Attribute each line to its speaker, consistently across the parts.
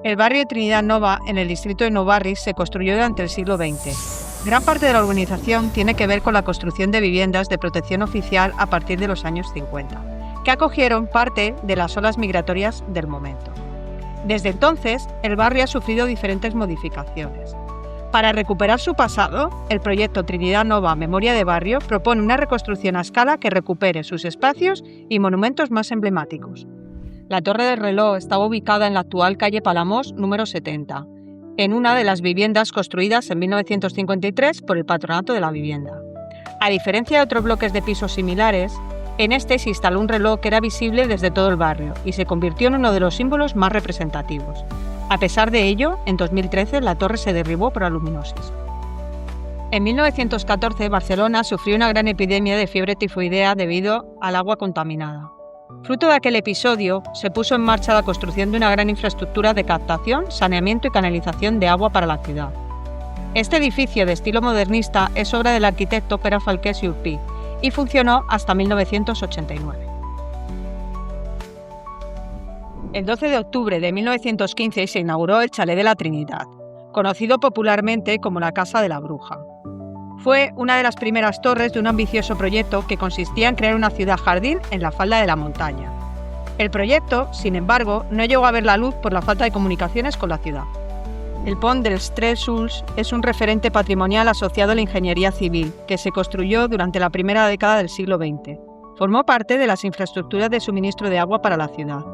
Speaker 1: El barrio de Trinidad Nova, en el distrito de Nou Barris, se construyó durante el siglo XX. Gran parte de la urbanización tiene que ver con la construcción de viviendas de protección oficial a partir de los años 50, que acogieron parte de las olas migratorias del momento. Desde entonces, el barrio ha sufrido diferentes modificaciones. Para recuperar su pasado, el proyecto Trinidad Nova Memoria de Barrio propone una reconstrucción a escala que recupere sus espacios y monumentos más emblemáticos. La Torre del Reloj estaba ubicada en la actual calle Palamós número 70, en una de las viviendas construidas en 1953 por el Patronato de la Vivienda. A diferencia de otros bloques de pisos similares, en este se instaló un reloj que era visible desde todo el barrio y se convirtió en uno de los símbolos más representativos. A pesar de ello, en 2013 la torre se derribó por aluminosis. En 1914, Barcelona sufrió una gran epidemia de fiebre tifoidea debido al agua contaminada. Fruto de aquel episodio, se puso en marcha la construcción de una gran infraestructura de captación, saneamiento y canalización de agua para la ciudad. Este edificio de estilo modernista es obra del arquitecto Pere Falqués i Urpí y funcionó hasta 1989. El 12 de octubre de 1915 se inauguró el Chalet de la Trinidad, conocido popularmente como la Casa de la Bruja. Fue una de las primeras torres de un ambicioso proyecto que consistía en crear una ciudad-jardín en la falda de la montaña. El proyecto, sin embargo, no llegó a ver la luz por la falta de comunicaciones con la ciudad. El Pont dels Tres Sols es un referente patrimonial asociado a la ingeniería civil, que se construyó durante la primera década del siglo XX. Formó parte de las infraestructuras de suministro de agua para la ciudad.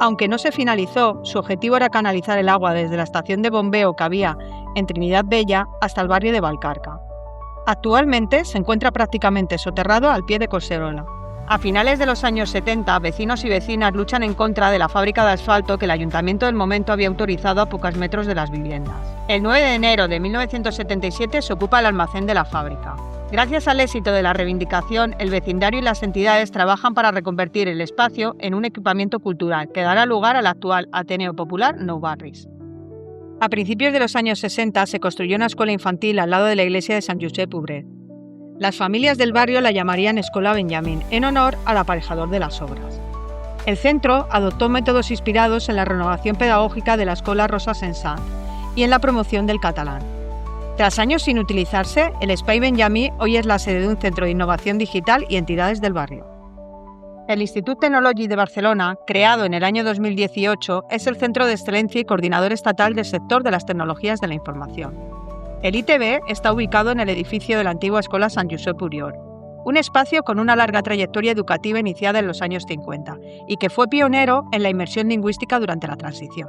Speaker 1: Aunque no se finalizó, su objetivo era canalizar el agua desde la estación de bombeo que había en Trinidad Bella hasta el barrio de Valcarca. Actualmente se encuentra prácticamente soterrado al pie de Collserola. A finales de los años 70, vecinos y vecinas luchan en contra de la fábrica de asfalto que el ayuntamiento del momento había autorizado a pocos metros de las viviendas. El 9 de enero de 1977 se ocupa el almacén de la fábrica. Gracias al éxito de la reivindicación, el vecindario y las entidades trabajan para reconvertir el espacio en un equipamiento cultural que dará lugar al actual Ateneo Popular Nou Barris. A principios de los años 60 se construyó una escuela infantil al lado de la iglesia de Sant Josep Obrer. Las familias del barrio la llamarían Escola Benjamín, en honor al aparejador de las obras. El centro adoptó métodos inspirados en la renovación pedagógica de la Escola Rosa Sensat y en la promoción del catalán. Tras años sin utilizarse, el Espai Benjamí hoy es la sede de un centro de innovación digital y entidades del barrio. El Institut Tecnològic de Barcelona, creado en el año 2018, es el centro de excelencia y coordinador estatal del sector de las tecnologías de la información. El ITB está ubicado en el edificio de la antigua Escola Sant Josep Oriol, un espacio con una larga trayectoria educativa iniciada en los años 50 y que fue pionero en la inmersión lingüística durante la transición.